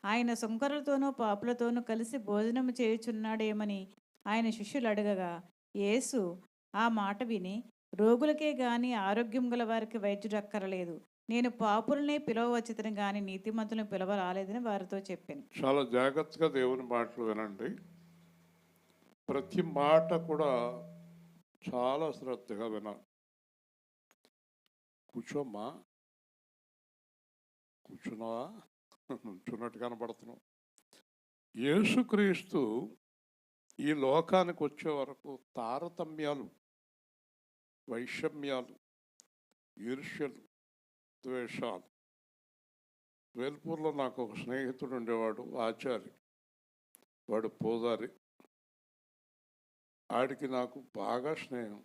ఆయన సుంకరులతోనూ పాపులతోనూ కలిసి భోజనము చేయుచున్నాడేమని ఆయన శిష్యులు అడగగా, యేసు ఆ మాట విని, రోగులకే గాని ఆరోగ్యం గల వారికి వైద్యుడక్కరలేదు, నేను పాపులనే పిలవవచ్చును గాని నీతిమంతులను పిలవ రాలేదని వారితో చెప్పాను. చాలా జాగ్రత్తగా దేవుని మాటలు వినండి. ప్రతి మాట కూడా చాలా శ్రద్ధగా వినాలి. కూర్చోమ్మా, కూర్చున్నావా? నుంచున్నట్టు కనపడుతున్నావు. యేసుక్రీస్తు ఈ లోకానికి వచ్చే వరకు తారతమ్యాలు, వైషమ్యాలు, ఈర్ష్యలు, ద్వేషాలు. వేల్పూర్లో నాకు ఒక స్నేహితుడు ఉండేవాడు, ఆచారి. వాడు పూజారి. ఆడికి నాకు బాగా స్నేహం.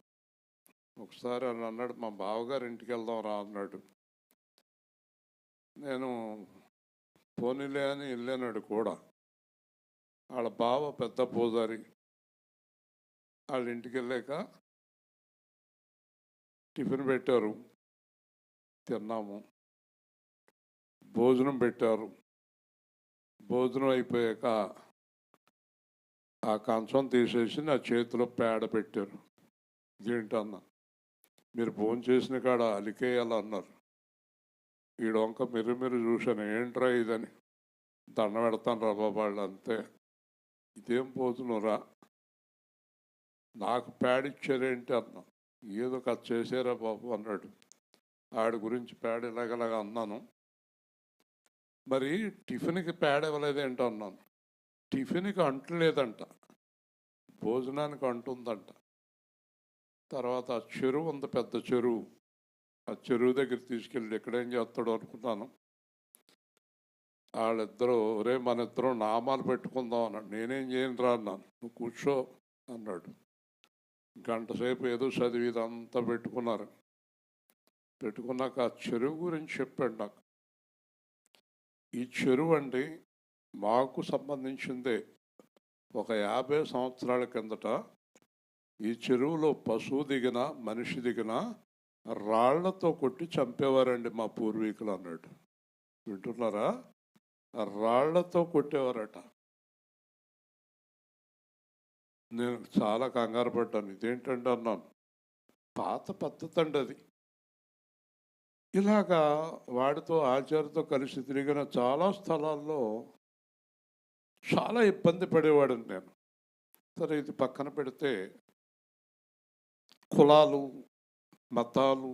ఒకసారి అని అన్నాడు, మా బావగారి ఇంటికి వెళ్దాం రా అన్నాడు. నేను పోనీలే అని వెళ్ళానాడు కూడా. వాళ్ళ బావ పెద్ద పూజారి. వాళ్ళ ఇంటికి వెళ్ళాక టిఫిన్ పెట్టారు, తిన్నాము. భోజనం పెట్టారు. భోజనం అయిపోయాక ఆ కంచం తీసేసి నా చేతిలో పేడ పెట్టారు. ఏంటన్నా, మీరు భోజనం చేసిన కాడ అలికేయాలన్నారు. ఈడ వంక మీరు చూశాను, ఏంట్రా ఇదని. దండ పెడతాను రా బాబు వాళ్ళు, అంతే. ఇదేం భోజనం, నాకు పేడిచ్చారేంటి అన్నా. ఏదో కథ చేసారా బాబు అన్నాడు. ఆడి గురించి పేడ ఇలాగలాగా అన్నాను. మరి టిఫిన్కి పేడ ఇవ్వలేదేంటో అన్నాను. టిఫిన్కి అంటలేదంట, భోజనానికి అంటుందంట. తర్వాత ఆ చెరువు ఉంది, పెద్ద చెరువు. ఆ చెరువు దగ్గర తీసుకెళ్ళి ఎక్కడేం చేస్తాడు అనుకున్నాను. వాళ్ళిద్దరూ, ఒరే మన ఇద్దరం నామాలు పెట్టుకుందాం అన్నాడు. నేనేం చేయను రా అన్నాను. నువ్వు కూర్చో అన్నాడు. గంట సేపు ఏదో చదివి ఇదంతా పెట్టుకున్నారు. పెట్టుకున్నాక ఆ చెరువు గురించి చెప్పాడు నాకు. ఈ చెరువు అండి మాకు సంబంధించిందే. ఒక 50 సంవత్సరాల కిందట ఈ చెరువులో పశువు దిగిన, మనిషి దిగిన రాళ్లతో కొట్టి చంపేవారండి మా పూర్వీకులు అన్నాడు. వింటున్నారా? రాళ్లతో కొట్టేవారట. నేను చాలా కంగారు పడ్డాను. ఇదేంటంటే అన్నాను. పాత పద్ధతి అండి అది. ఇలాగా వాడితో, ఆచార్యతో కలిసి తిరిగిన చాలా స్థలాల్లో చాలా ఇబ్బంది పడేవాడిని నేను. సరే, ఇది పక్కన పెడితే కులాలు, మతాలు,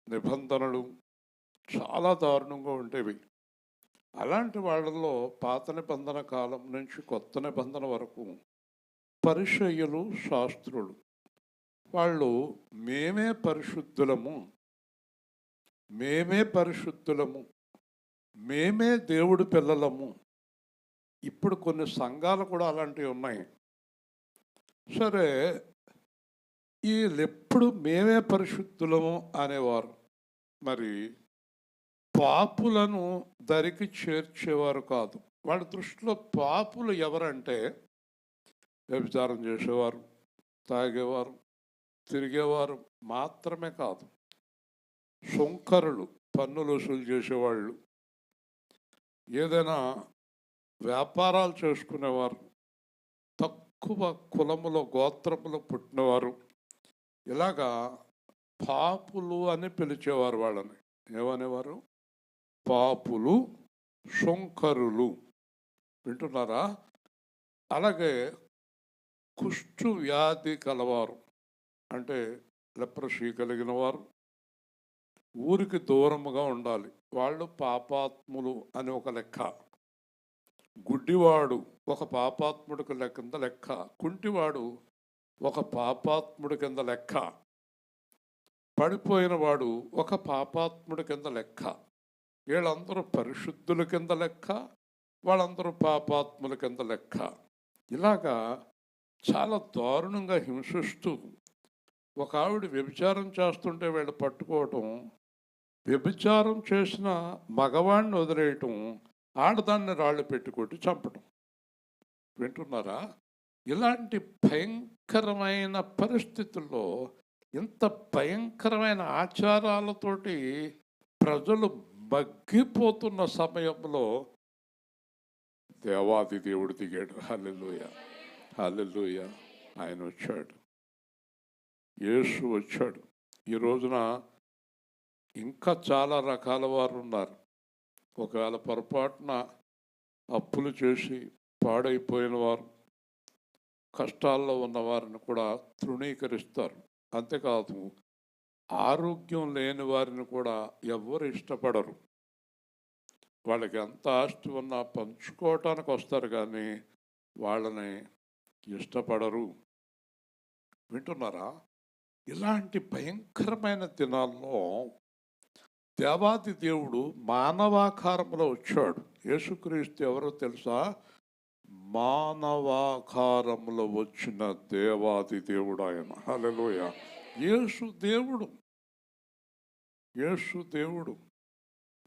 నిబంధనలు చాలా దారుణంగా ఉండేవి. అలాంటి వాళ్ళల్లో పాత నిబంధన కాలం నుంచి కొత్త నిబంధన వరకు పరిసయ్యులు, శాస్త్రులు వాళ్ళు మేమే పరిశుద్ధులము, మేమే పరిశుద్ధులము, మేమే దేవుడి పిల్లలము. ఇప్పుడు కొన్ని సంఘాలు కూడా అలాంటివి ఉన్నాయి. సరే, వీళ్ళెప్పుడు మేమే పరిశుద్ధులము అనేవారు. మరి పాపులను దరికి చేర్చేవారు కాదు. వాళ్ళ దృష్టిలో పాపులు ఎవరంటే వ్యభిచారం చేసేవారు, తాగేవారు, తిరిగేవారు మాత్రమే కాదు. సుంకరులు, పన్నులు వసూలు చేసేవాళ్ళు, ఏదైనా వ్యాపారాలు చేసుకునేవారు, తక్కువ కులములో, గోత్రములో పుట్టినవారు, ఇలాగా పాపులు అని పిలిచేవారు వాళ్ళని. ఏమనేవారు? పాపులు, సుంకరులు. వింటున్నారా? అలాగే కుష్టు వ్యాధి కలవారు, అంటే లెప్రసీ కలిగిన వారు, ఊరికి దూరముగా ఉండాలి, వాళ్ళు పాపాత్ములు అని ఒక లెక్క. గుడ్డివాడు ఒక పాపాత్ముడికి కింద లెక్క. కుంటివాడు ఒక పాపాత్ముడి కింద లెక్క. పడిపోయిన వాడు ఒక పాపాత్ముడి కింద లెక్క. వీళ్ళందరూ పరిశుద్ధుల కింద లెక్క, వాళ్ళందరూ పాపాత్ముల కింద లెక్క. ఇలాగా చాలా దారుణంగా హింసిస్తూ, ఒక ఆవిడ వ్యభిచారం చేస్తుంటే వీళ్ళు పట్టుకోవటం, వ్యభిచారం చేసిన మగవాడిని వదిలేయటం, ఆడదాన్ని రాళ్ళు పెట్టుకొట్టి చంపటం. వింటున్నారా? ఇలాంటి భయంకరమైన పరిస్థితుల్లో, ఇంత భయంకరమైన ఆచారాలతోటి ప్రజలు మగ్గిపోతున్న సమయంలో దేవాది దేవుడు దిగాడు. హల్లెలూయా, హల్లెలూయా. ఆయన వచ్చాడు, యేసు వచ్చాడు. ఈ రోజున ఇంకా చాలా రకాల వారు ఉన్నారు. ఒకవేళ పొరపాటున అప్పులు చేసి పాడైపోయిన వారు, కష్టాల్లో ఉన్నవారిని కూడా తృణీకరిస్తారు. అంతేకాదు, ఆరోగ్యం లేని వారిని కూడా ఎవ్వరు ఇష్టపడరు. వాళ్ళకి ఎంత ఆస్తి ఉన్నా పంచుకోవటానికి వస్తారు, కానీ వాళ్ళని ఇష్టపడరు. వింటున్నారా? ఇలాంటి భయంకరమైన దినాల్లో దేవాది దేవుడు మానవాకారంలో వచ్చాడు. యేసుక్రీస్తు ఎవరో తెలుసా? మానవాకారంలో వచ్చిన దేవాది దేవుడు ఆయన. హల్లెలూయా. యేసు దేవుడు, యేసు దేవుడు.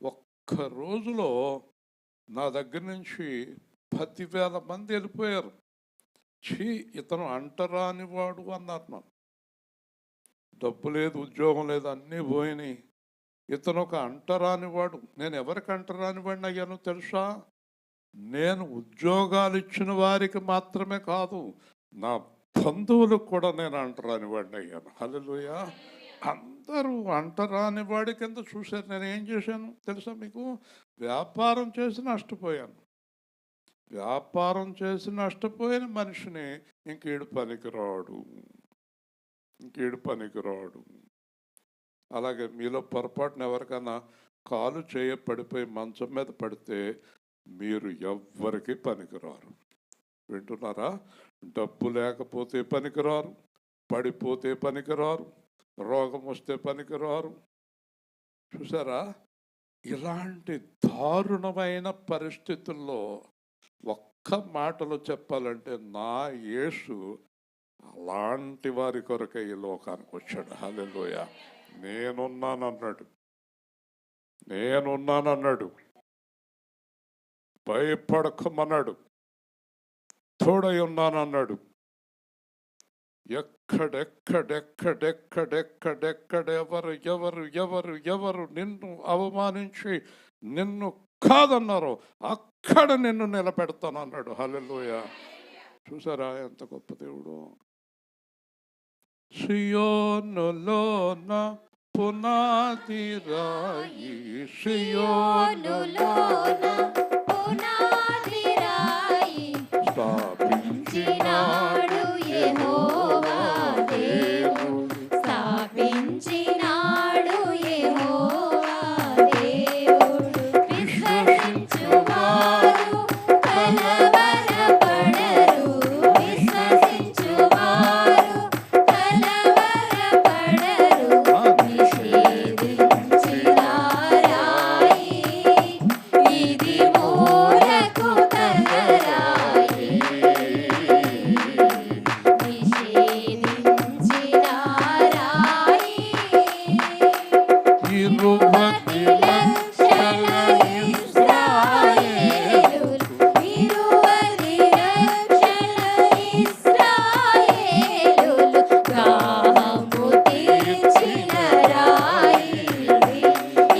ఒక్క రోజులో నా దగ్గర నుంచి 10,000 మంది వెళ్ళిపోయారు. ఇతను అంటరాని వాడు అన్నారు. నాకు డబ్బు లేదు, ఉద్యోగం లేదు, అన్నీ పోయినాయి. ఇతను ఒక అంటరాని వాడు. నేను ఎవరికి అంటరాని వాడిని అయ్యానో తెలుసా? నేను ఉద్యోగాలు ఇచ్చిన వారికి మాత్రమే కాదు, నా బంధువులకు కూడా నేను అంటరాని వాడిని అయ్యాను. హల్లెలూయా. అందరూ అంటరాని వాడి కింద చూశారు. నేను ఏం చేశాను తెలుసా మీకు? వ్యాపారం చేసి నష్టపోయాను. వ్యాపారం చేసి నష్టపోయిన మనిషిని ఇంకేడు పనికిరాడు, ఇంకేడు పనికిరాడు. అలాగే మీలో పొరపాటున ఎవరికైనా కాలు చేయ పడిపోయి మంచం మీద పడితే మీరు ఎవ్వరికి పనికిరారు. వింటున్నారా? డబ్బు లేకపోతే పనికిరారు, పడిపోతే పనికిరారు, రోగం వస్తే పనికిరారు. చూసారా? ఇలాంటి దారుణమైన పరిస్థితుల్లో ఒక్క మాటలో చెప్పాలంటే నా యేసు అలాంటి వారి కొరకే ఈ లోకానికి వచ్చాడు. హల్లెలూయా. నేనున్నానన్నాడు, నేనున్నానన్నాడు. భయపడకమన్నాడు, తోడై ఉన్నానన్నాడు. ఎవరు ఎవరు ఎవరు ఎవరు నిన్ను అవమానించి నిన్ను కాదన్నారో అక్కడ నిన్ను నిలబెడతానన్నాడు. హల్లెలూయా. చూసారా ఎంత గొప్ప దేవుడు? సియోనులోన పునాది రాయి, సియోనులోన పునాది రాయి స్థాపించినాడు యెహోవా దేవుడు, స్థాపించినాడు యెహోవా దేవుడు. విశ్వసించువారు కలవరపడరు, విశ్వసించువారు కలవరపడరు. నిషేధించిన రాయి ఇది మూలకు తగరాయి, నిషేధించిన రాయి. 20 లక్షల ఇశ్రాయేలు, 20 లక్షల ఇశ్రాయేలులు దాహము తీర్చిన రాయి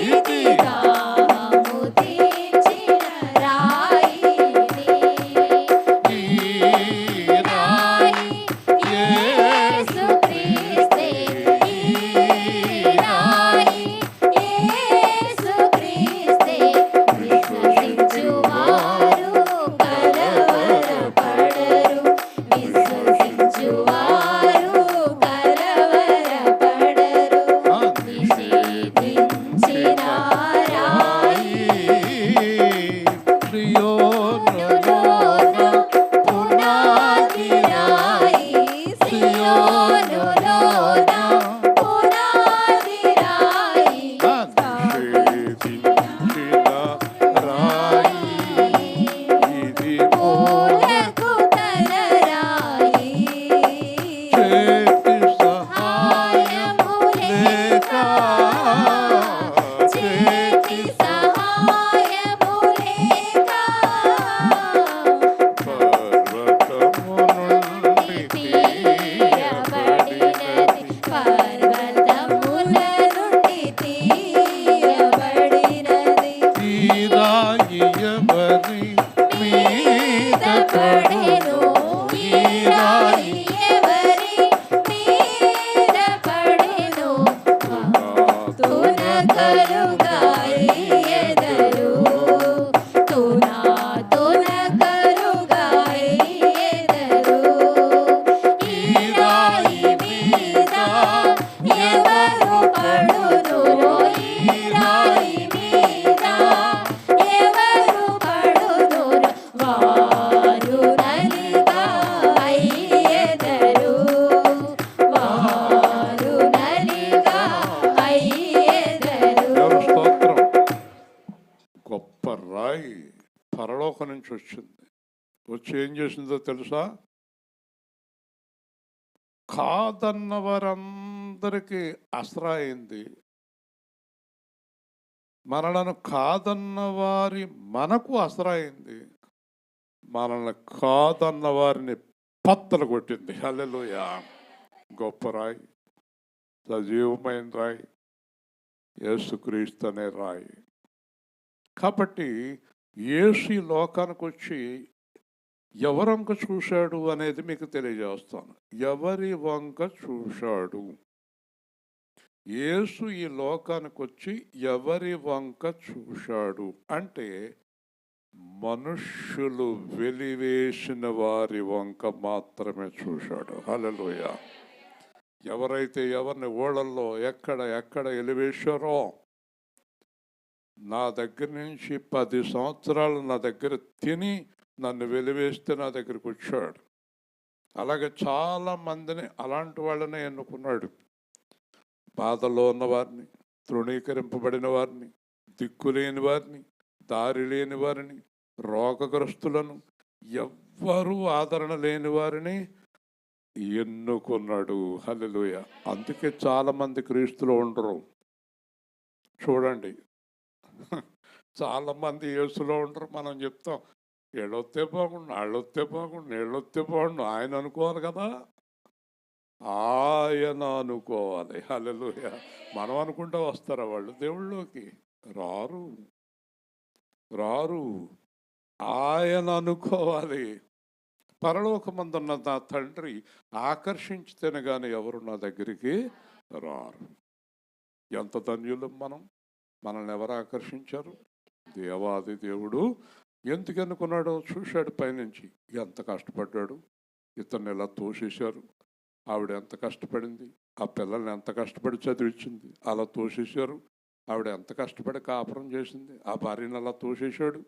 ఇది, దాహము తీర్చిన రాయి ఇది. ఈ రాయి యేసుక్రీస్తే, ఈ రాయి యేసుక్రీస్తే. విశ్వసించువారు కలవరపడరు, విశ్వసించువారు కలవరపడరు. నిషేధించిన రాయి సియోనులోన పునాది రాయి, సియోనులోన పునాది రాయి ఇది మూలకు తలరాయి. చేతి సహాయము లేక, చేతి సహాయము లేక పడెను ఈ రాయి ఎవరి మీద పడెను తునకలుగాయి ఎదరు తునకలుగాయి ఎదరు ఈ రాయి మీద ఎవరు పడును ఈ రాయి మీద ఎవరు పడును వారు నలిగా అయ్యెదరు వారు నలిగా అయ్యెదరు దేవుని స్తోత్రం. గొప్ప రాయి పరలోకం నుంచి వచ్చింది. వచ్చి ఏం చేసిందో తెలుసా? కాదన్న వారందరికీ ఆసరా అయింది. మనలను కాదన్న వారి మనకు ఆసరా అయింది. మనల్ని కాదన్న వారిని పత్తలు కొట్టింది. హల్లెలూయా. గొప్ప రాయి, సజీవమైన రాయి, యేసుక్రీస్తు అనే రాయి. కాబట్టి యేసు ఈ లోకానికి వచ్చి ఎవరి వంక చూశాడు అనేది మీకు తెలియజేస్తాను. ఎవరి వంక చూశాడు? యేసు ఈ లోకానికి వచ్చి ఎవరి వంక చూశాడు అంటే మనుష్యులు వెలివేసిన వారి వంక మాత్రమే చూశాడు. హల్లెలూయా. ఎవరైతే ఎవరిని ఓళ్ళల్లో ఎక్కడ ఎలివేశారో, నా దగ్గర నుంచి 10 సంవత్సరాలు నా దగ్గర తిని నన్ను వెలివేస్తే నా దగ్గరికి వచ్చాడు. అలాగే చాలా మందిని అలాంటి వాళ్ళనే ఎన్నుకున్నాడు. బాధలో ఉన్నవారిని, తృణీకరింపబడిన వారిని, దిక్కులేని వారిని, దారి లేని వారిని, రోగగ్రస్తులను, ఎవ్వరూ ఆదరణ లేని వారిని ఎన్నుకున్నాడు. హల్లెలూయా. అందుకే చాలామంది క్రీస్తులో ఉండరు. చూడండి, చాలామంది యేసులో ఉండరు. మనం చెప్తాం, ఏళ్ళొస్తే బాగుండు, ఆళ్ళొస్తే బాగుండు, నీళ్ళొస్తే బాగుండు. ఆయన అనుకోవాలి కదా, ఆయన అనుకోవాలి. హల్లెలూయా. మనం అనుకుంటూ వస్తారా వాళ్ళు దేవుళ్ళలోకి? రారు. ఆయన అనుకోవాలి. పరలోకమందున్న నా తండ్రి ఆకర్షించితేనే కానీ ఎవరు నా దగ్గరికి రారు. ఎంత ధన్యులం మనం! మనల్ని ఎవరు ఆకర్షించారు? దేవాది దేవుడు. ఎందుకు అనుకున్నాడో చూశాడు పైనుంచి. ఎంత కష్టపడ్డాడు. ఇతన్ని ఎలా తోసేశారు. ఆవిడ ఎంత కష్టపడింది. ఆ పిల్లల్ని ఎంత కష్టపడి చదివించింది. అలా తోసేశారు. ఆవిడ ఎంత కష్టపడి కాపురం చేసింది. ఆ భార్యను అలా తోసేశాడు.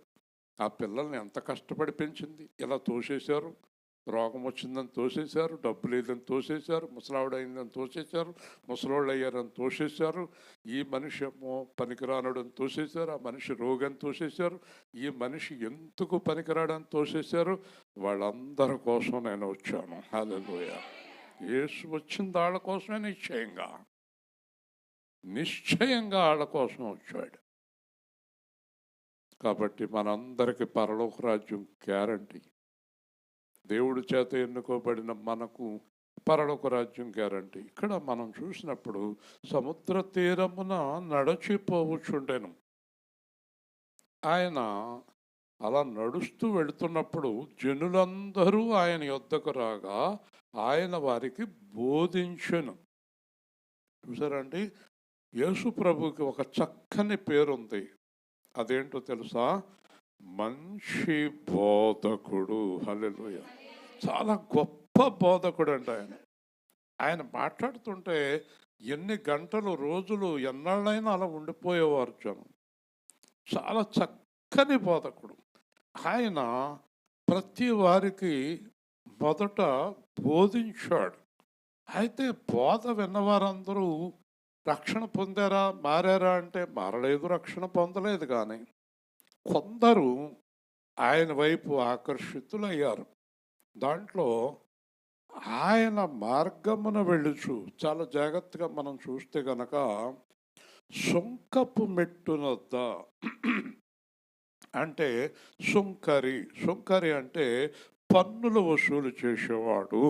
ఆ పిల్లల్ని ఎంత కష్టపడి పెంచింది. ఇలా తోసేశారు. రోగం వచ్చిందని తోసేశారు, డబ్బు లేదని తోసేశారు, ముసలావిడ అయిందని తోసేశారు, ముసలోళ్ళు అయ్యారని తోసేశారు. ఈ మనిషి ఏమో పనికిరానుడని తోసేశారు. ఆ మనిషి రోగని తోసేశారు. ఈ మనిషి ఎందుకు పనికిరాడని తోసేశారు. వాళ్ళందరి కోసం నేను వచ్చాను. హల్లెలూయా. యేసు వచ్చింది వాళ్ళ కోసమే. నిశ్చయంగా వాళ్ళ కోసం వచ్చాడు. కాబట్టి మనందరికీ పరలోక రాజ్యం గ్యారంటీ. దేవుడి చేత ఎన్నుకోబడిన మనకు పరలోక రాజ్యం గ్యారంటీ. ఇక్కడ మనం చూసినప్పుడు సముద్ర తీరమున నడచిపోవచ్చుండెను. ఆయన అలా నడుస్తూ వెళుతున్నప్పుడు జనులందరూ ఆయన యొద్దకు రాగా ఆయన వారికి బోధించెను. చూసారండి, యేసు ప్రభుకి ఒక చక్కని పేరుంది. అదేంటో తెలుసా? మంచి బోధకుడు. హల్లెలూయా. చాలా గొప్ప బోధకుడు అండి ఆయన. ఆయన మాట్లాడుతుంటే ఎన్ని గంటలు, రోజులు, ఎన్నాళ్ళైనా అలా ఉండిపోయేవారు జనం. చాలా చక్కని బోధకుడు. ఆయన ప్రతి వారికి మొదట బోధించాడు. అయితే బోధ విన్నవారందరూ రక్షణ పొందారా, మారారా అంటే మారలేదు, రక్షణ పొందలేదు. కానీ కొందరు ఆయన వైపు ఆకర్షితులయ్యారు. దాంట్లో ఆయన మార్గమున వెళ్ళుచు, చాలా జాగ్రత్తగా మనం చూస్తే గనక, సుంకపు మెట్టునొద్ద అంటే సుంకరి అంటే పన్నులు వసూలు చేసేవాడు.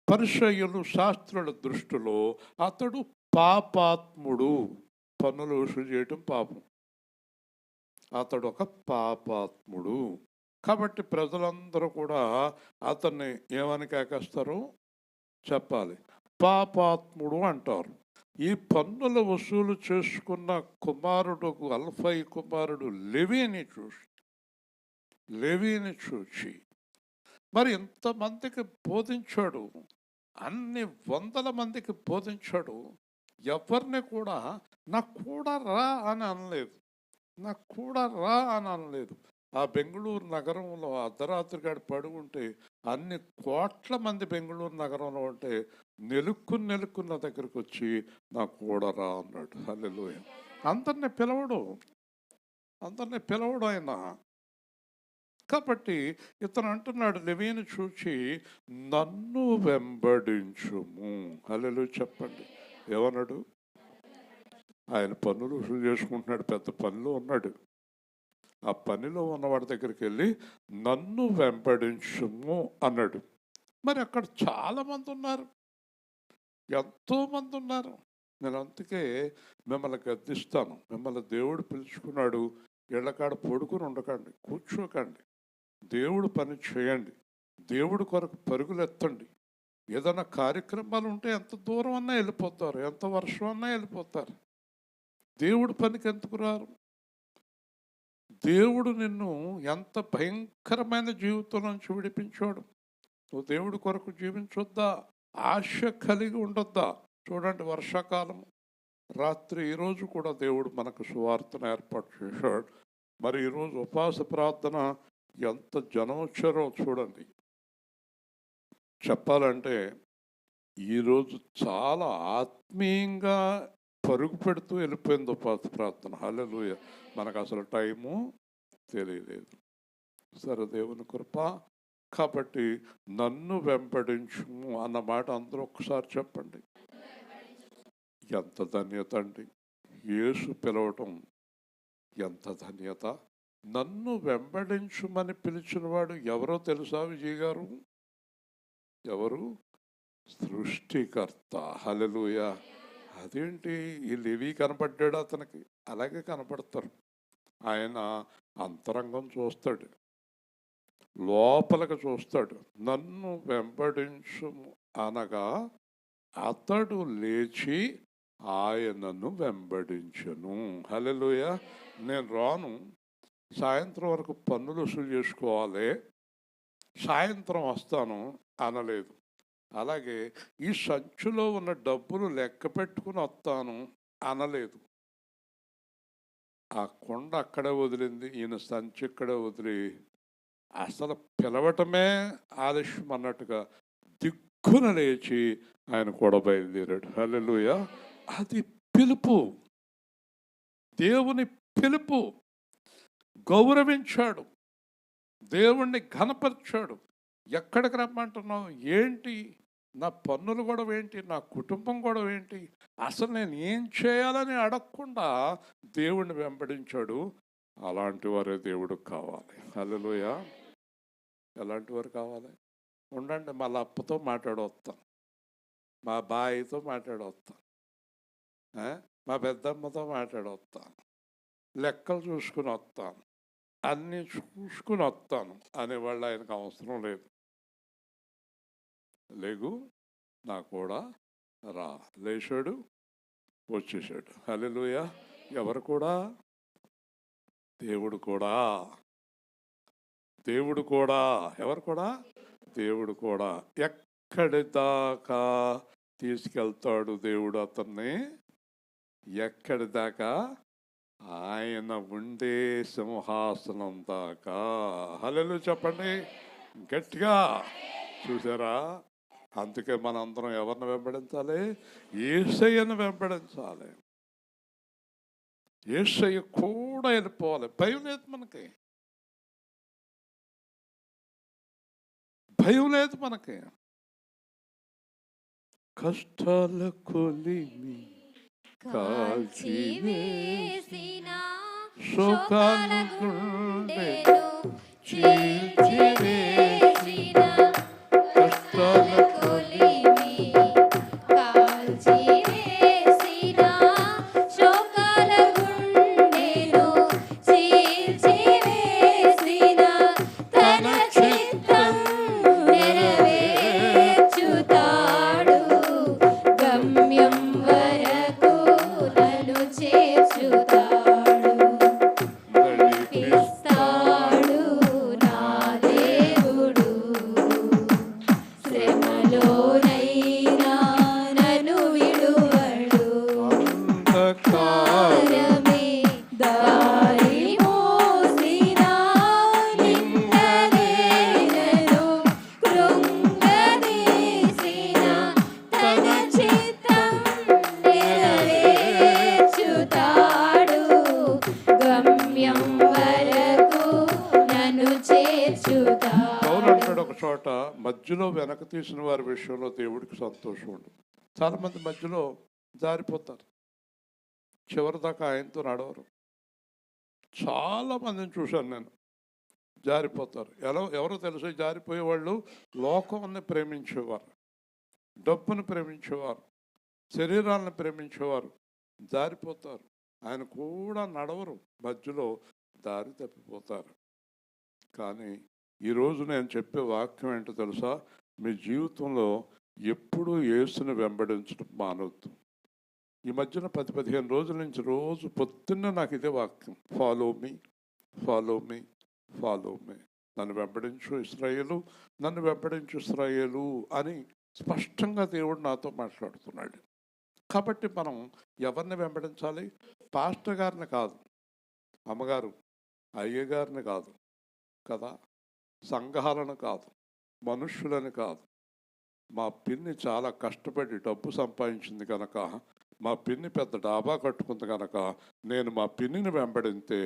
పరిసయ్యులు, శాస్త్రుల దృష్టిలో అతడు పాపాత్ముడు. పన్నులు వసూలు చేయటం పాపం. అతడు ఒక పాపాత్ముడు. కాబట్టి ప్రజలందరూ కూడా అతన్ని ఏమని కేకేస్తారు చెప్పాలి, పాపాత్ముడు అంటారు. ఈ పన్నుల వసూలు చేసుకున్న కుమారుడు అల్ఫై కుమారుడు లేవీని చూచి మరి ఇంతమందికి బోధించాడు, అన్ని వందల మందికి బోధించాడు, ఎవరిని కూడా నాకు కూడా రా అని అనలేదు. ఆ బెంగళూరు నగరంలో అర్ధరాత్రి గాడి పడి ఉంటే అన్ని కోట్ల మంది బెంగళూరు నగరంలో ఉంటే నెలుక్కున్న దగ్గరికి వచ్చి నాకు కూడా రా అన్నాడు. హల్లెలూయా. అందరినీ పిలవడు ఆయన. కాబట్టి ఇతను అంటున్నాడు, లేవీని చూచి నన్ను వెంబడించుము. హల్లెలూయా చెప్పండి. ఏమన్నాడు? ఆయన పన్నులు వసూలు చేసుకుంటున్నాడు, పెద్ద పనిలో ఉన్నాడు. ఆ పనిలో ఉన్నవాడి దగ్గరికి వెళ్ళి నన్ను వెంబడించుము అన్నాడు. మరి అక్కడ చాలామంది ఉన్నారు, ఎంతోమంది ఉన్నారు. నేను అందుకే మిమ్మల్ని గద్దిస్తాను. మిమ్మల్ని దేవుడు పిలుచుకున్నాడు, ఇళ్ళకాడ పడుకుని ఉండకండి, కూర్చోకండి, దేవుడు పని చేయండి, దేవుడి కొరకు పరుగులెత్తండి. ఏదైనా కార్యక్రమాలు ఉంటే ఎంత దూరం అన్నా వెళ్ళిపోతారు, ఎంత వర్షం అన్నా వెళ్ళిపోతారు. దేవుడి పనికి ఎందుకు రారు? దేవుడు నిన్ను ఎంత భయంకరమైన జీవితం నుంచి విడిపించాడు. నువ్వు దేవుడి కొరకు జీవించొద్దా? ఆశ కలిగి ఉండొద్దా? చూడండి, వర్షాకాలం రాత్రి ఈరోజు కూడా దేవుడు మనకు సువార్తను ఏర్పాటు చేశాడు. మరి ఈరోజు ఉపవాస ప్రార్థన ఎంత జనం వచ్చారో చూడండి. చెప్పాలంటే ఈరోజు చాలా ఆత్మీయంగా పరుగు పెడుతూ వెళ్ళిపోయింది ఉపవాస ప్రార్థన. హల్లెలూయా. మనకు అసలు టైము తెలియలేదు. సరే, దేవుని కృప. కాబట్టి నన్ను వెంబడించుము అన్న మాట అందరూ ఒకసారి చెప్పండి. ఎంత ధన్యత అండి యేసు పిలవటం, ఎంత ధన్యత. నన్ను వెంబడించుమని పిలిచిన వాడు ఎవరో తెలుసా విజయ్ గారు? ఎవరు? సృష్టికర్త. హల్లెలూయా. అదేంటి, ఈ లేవీ కనపడ్డాడు అతనికి? అలాగే కనపడతారు. ఆయన అంతరంగం చూస్తాడు, లోపలికి చూస్తాడు. నన్ను వెంబడించు అనగా అతడు లేచి ఆయనను వెంబడించను. హల్లెలూయా. నేను రాను, సాయంత్రం వరకు పన్నులు వసూలు చేసుకోవాలి, సాయంత్రం వస్తాను అనలేదు. అలాగే ఈ సంచులో ఉన్న డబ్బులు లెక్క పెట్టుకుని వస్తాను అనలేదు. ఆ కొండ అక్కడే వదిలింది, ఈయన సంచి ఇక్కడే వదిలి అసలు పిలవటమే ఆలస్యం అన్నట్టుగా దిక్కున లేచి ఆయన కూడా బయలుదేరాడు. హల్లెలూయా. అది పిలుపు, దేవుని పిలుపు. గౌరవించాడు, దేవుణ్ణి ఘనపరిచాడు. ఎక్కడికి రమ్మంటున్నావు? ఏంటి నా పన్నులు గొడవ ఏంటి, నా కుటుంబం గొడవ ఏంటి, అసలు నేను ఏం చేయాలని అడగకుండా దేవుణ్ణి వెంబడించాడు. అలాంటి వారే దేవుడికి కావాలి. హల్లెలూయా. ఎలాంటి వారు కావాలి? ఉండండి, మా అప్పతో మాట్లాడొస్తాను, మా బాయితో మాట్లాడొస్తాను, మా పెద్దమ్మతో మాట్లాడొస్తాను, లెక్కలు చూసుకుని వస్తాను, అన్నీ చూసుకుని వస్తాను అనేవాళ్ళు ఆయనకు అవసరం లేదు. లేగు, నా కూడా రా. లేచాడు, వచ్చేసాడు. హల్లెలూయా. ఎవరు కూడా? దేవుడు కూడా. దేవుడు కూడా. ఎవరు కూడా? దేవుడు కూడా. ఎక్కడి దాకా తీసుకెళ్తాడు దేవుడు అతన్ని? ఎక్కడి దాకా? ఆయన ఉండే సింహాసనం దాకా. హల్లెలూయా చెప్పండి గట్టిగా. చూసారా? అందుకే మనందరం ఎవరిని వెంబడించాలి? యేసయ్యను వెంబడించాలి. యేసయ్య కూడా వెళ్ళిపోవాలి. భయం లేదు మనకి, భయం లేదు మనకి. కష్టాల కొలిమి కాల్చివేసిన శోకాల గుండెను చీల్చివేసిన కష్టాల కొలిమి కాల్చివేసిన శోకాల గుండెను చీల్చివేసిన పౌలు అంటాడు ఒక చోట, మధ్యలో వెనక తీసిన వారి విషయంలో దేవుడికి సంతోషం ఉండదు. చాలామంది మధ్యలో జారిపోతారు, చివరి దాకా ఆయనతో నడవరు. చాలా మందిని చూశాను నేను, జారిపోతారు. ఎవరో తెలుసు, జారిపోయే వాళ్ళు లోకాన్ని ప్రేమించేవారు, డబ్బును ప్రేమించేవారు, శరీరాలను ప్రేమించేవారు, జారిపోతారు. ఆయన కూడా నడవరు, మధ్యలో దారి తప్పిపోతారు. కానీ ఈరోజు నేను చెప్పే వాక్యం ఏంటో తెలుసా? మీ జీవితంలో ఎప్పుడూ యేసుని వెంబడించడం మానవద్దు. ఈ మధ్యన 10-15 రోజుల నుంచి రోజు పొద్దున్న నాకు ఇదే వాక్యం, follow me, follow me, follow me. నన్ను వెంబడించు ఇశ్రాయేలు, నన్ను వెంబడించు ఇశ్రాయేలు అని స్పష్టంగా దేవుడు నాతో మాట్లాడుతున్నాడు. కాబట్టి మనం ఎవరిని వెంబడించాలి? పాస్టర్ గారిని కాదు, అమ్మగారు అయ్యగారిని కాదు కదా, సంఘాలను కాదు, మనుష్యులని కాదు. మా పిన్ని చాలా కష్టపడి డబ్బు సంపాదించింది కనుక, మా పిన్ని పెద్ద డాబా కట్టుకుంది కనుక నేను మా పిన్నిని వెంబడితే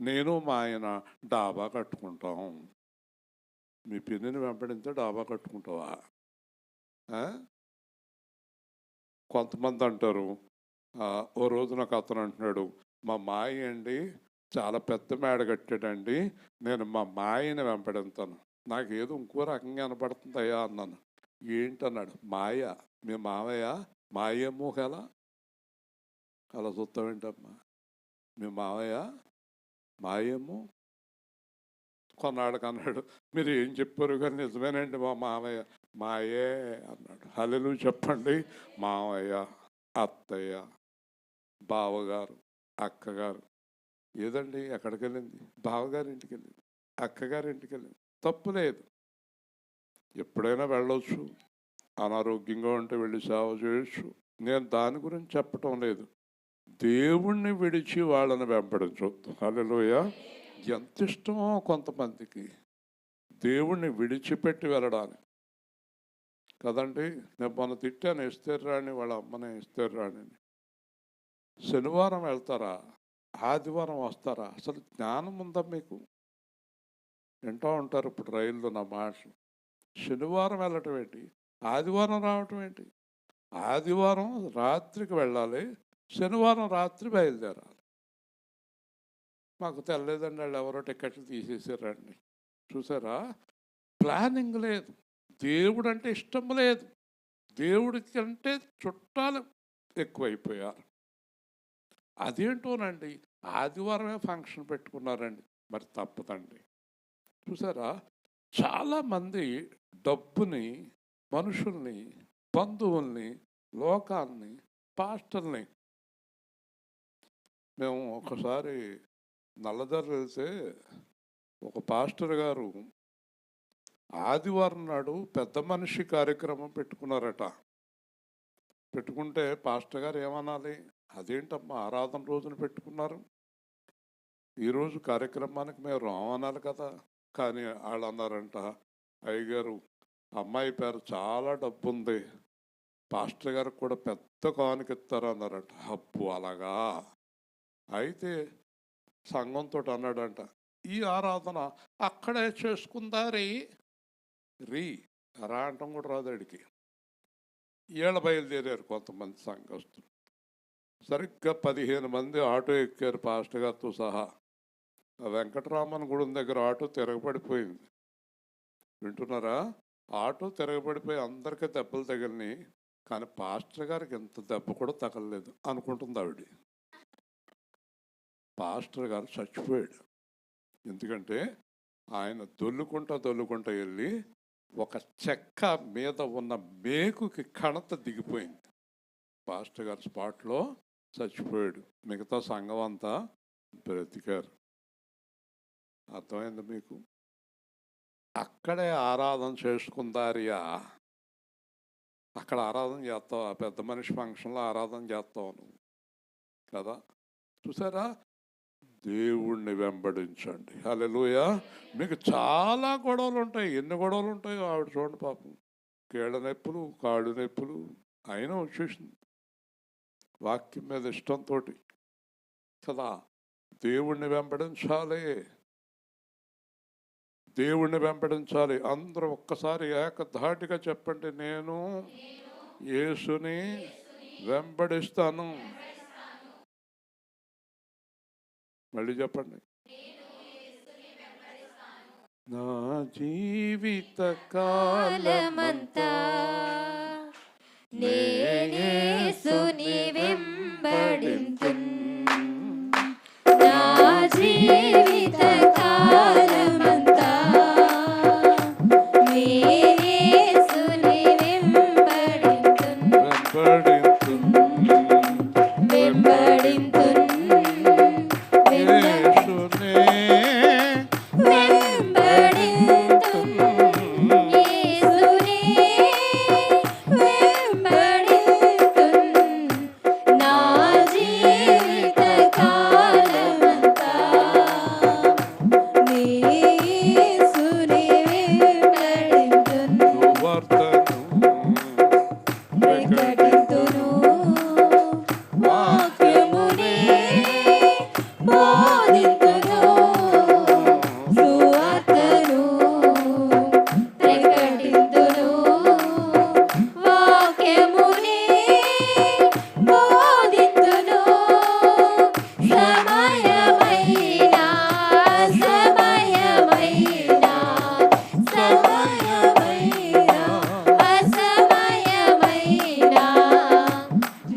నేను మా ఆయన డాబా కట్టుకుంటాం. మీ పిన్నిని వెంబడితే డాబా కట్టుకుంటావా? కొంతమంది అంటారు, ఓ రోజు నాకు అతను అంటున్నాడు, మా మాయ అండి చాలా పెద్ద మేడ కట్టాడండి, నేను మా మాయని వెంపడతాను. నాకు ఏదో ఇంకో రకంగా కనపడుతుందయ్యా అన్నాను. ఏంటన్నాడు, మాయ. మీ మావయ్య మాయేమో కదా, అలా చూస్తామేంటమ్మా, మీ మావయ్య మాయేమో. కొన్నాళ్ళకి అన్నాడు, మీరు ఏం చెప్పారు కానీ నిజమేనండి, మా మావయ్య మాయే అన్నాడు. హల్లెలూయా చెప్పండి. మావయ్య, అత్తయ్య, బావగారు, అక్కగారు, ఏదండి ఎక్కడికి వెళ్ళింది? బావగారి ఇంటికి వెళ్ళింది, అక్కగారి ఇంటికి వెళ్ళింది, తప్పు లేదు. ఎప్పుడైనా వెళ్ళొచ్చు, అనారోగ్యంగా ఉంటే వెళ్ళి సేవ చేయొచ్చు. నేను దాని గురించి చెప్పటం లేదు. దేవుణ్ణి విడిచి వాళ్ళని వెంబడించొద్దు. హల్లెలూయా. ఎంత ఇష్టమో కొంతమందికి దేవుణ్ణి విడిచిపెట్టి వెళ్ళడానికి కదండి. నేను మొన్న తిట్టాను ఎస్తేర్ రాణి వాళ్ళ అమ్మని, ఎస్తేర్ రాణిని. శనివారం వెళ్తారా, ఆదివారం వస్తారా? అసలు జ్ఞానం ఉందా మీకు? వింటూ ఉంటారు ఇప్పుడు రైల్లో నా మాటలు. శనివారం వెళ్ళటం ఏంటి, ఆదివారం రావటం ఏంటి? ఆదివారం రాత్రికి వెళ్ళాలి, శనివారం రాత్రి బయలుదేరాలి. మాకు తెల్లలేదండి, వాళ్ళు ఎవరో టికెట్లు తీసేసారండి. చూసారా, ప్లానింగ్ లేదు. దేవుడు అంటే ఇష్టం లేదు. దేవుడికి అంటే చుట్టాలు ఎక్కువైపోయారు. అదేంటోనండి, ఆదివారమే ఫంక్షన్ పెట్టుకున్నారండి, మరి తప్పదండి. చూసారా, చాలామంది డబ్బుని, మనుషుల్ని, బంధువుల్ని, లోకాన్ని, పాస్టర్ని. మేము ఒకసారి నల్లదర్ర వెళ్తే ఒక పాస్టర్ గారు ఆదివారం నాడు పెద్ద మనిషి కార్యక్రమం పెట్టుకున్నారట. పెట్టుకుంటే పాస్టర్ గారు ఏమనాలి, అదేంటమ్మా ఆరాధన రోజున పెట్టుకున్నారు, ఈరోజు కార్యక్రమానికి మేము రామనాలి కదా. కానీ వాళ్ళు అన్నారంట, అయ్యగారు అమ్మాయి పేరు చాలా డబ్బు ఉంది, పాస్టర్ గారికి కూడా పెద్ద కానుక ఇస్తారు అన్నారంట. అప్పు అలాగా. అయితే సంఘంతో అన్నాడంట, ఈ ఆరాధన అక్కడే చేసుకుందా రీ రా అంటాం కూడా రాదాడికి. ఏళ్ళ బయలుదేరారు కొంతమంది సంఘస్తులు. సరిగ్గా 15 మంది ఆటో ఎక్కారు పాస్టర్ గారితో సహా. వెంకటరామన్ గుడి దగ్గర ఆటో తిరగబడిపోయింది. వింటున్నారా? ఆటో తిరగబడిపోయి అందరికీ దెబ్బలు తగిలినాయి. కానీ పాస్టర్ గారికి ఎంత దెబ్బ కూడా తగలలేదు అనుకుంటుంది ఆవిడ. పాస్టర్ గారు చచ్చిపోయాడు. ఎందుకంటే ఆయన దొల్లుకుంటా వెళ్ళి ఒక చెక్క మీద ఉన్న మేకుకి కణత దిగిపోయింది. పాస్టర్ గారు స్పాట్లో చచ్చిపోయాడు. మిగతా సంఘం అంతా బ్రతికారు. అర్థమైంది మీకు? అక్కడే ఆరాధన చేసుకుందారియా, అక్కడ ఆరాధన చేస్తావు, ఆ పెద్ద మనిషి ఫంక్షన్లో ఆరాధన చేస్తావు నువ్వు కదా. చూసారా, దేవుణ్ణి వెంబడించండి. హల్లెలూయా. మీకు చాలా గొడవలు ఉంటాయి. ఎన్ని గొడవలు ఉంటాయో ఆవిడ చూడండి పాపం, కీళ్ళ నొప్పులు, కాళ్ళు నొప్పులు, అయినా వచ్చేసింది వాక్యం మీద ఇష్టంతో కదా. దేవుణ్ణి వెంబడించాలి. దేవుణ్ణి వెంబడించాలి. అందరూ ఒక్కసారి ఏకధాటిగా చెప్పండి, నేను యేసుని వెంబడిస్తాను. మళ్ళీ చెప్పండి. నా జీవిత కాలమంతా నేనేసుని వెంబడింతున్. నా జీవిత కాలమంతా నేనేసుని వెంబడింతున్. వెంబడింతున్. యేసునే వెంబడింతున్. యేసునే వెంబడింతున్. నా జీవిత కాలమంతా యేసునే వెంబడింతున్. సువార్తను ప్రకటింతును. వాక్యమునే బోధింతును. సువార్తను ప్రకటింతును. వాక్యమునే బోధింతును. సమయమైన సమయమైన సమయమైన అసమయమైన